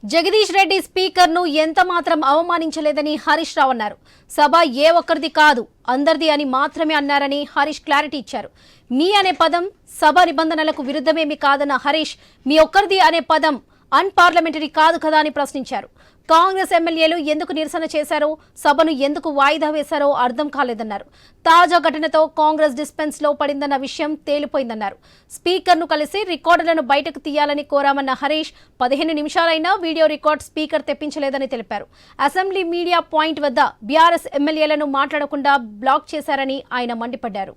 Jagadish Reddy speaker ను ఎంత మాత్రం అవమానించలేదని హరీష్ రావు అన్నారు. సభ ఏ ఒక్కరిది కాదు అందరిది అని మాత్రమే అన్నారని హరీష్ క్లారిటీ ఇచ్చారు. మీ అనే పదం సభ నిబంధనలకు విరుద్ధమేమీ కాదన్న హరీష్ మీ ఒక్కరిది అనే పదం అన్పార్లమెంటరీ కాదు కదా అని ప్రశ్నించారు. కాంగ్రెస్ ఎమ్మెల్యేలు ఎందుకు నిరసన చేశారో, సభను ఎందుకు వాయిదా వేశారో అర్థం కాలేదన్నారు. తాజా ఘటనతో కాంగ్రెస్ డిస్పెన్స్ లో పడిందన్న విషయం తేలిపోయిందన్నారు. స్పీకర్ ను కలిసి రికార్డులను బయటకు తీయాలని కోరామన్న హరీష్ 15 నిమిషాలైనా వీడియో రికార్డ్ స్పీకర్ తెప్పించలేదని తెలిపారు. అసెంబ్లీ మీడియా పాయింట్ వద్ద బీఆర్ఎస్ ఎమ్మెల్యేలను మాట్లాడకుండా బ్లాక్ చేశారని ఆయన మండిపడ్డారు.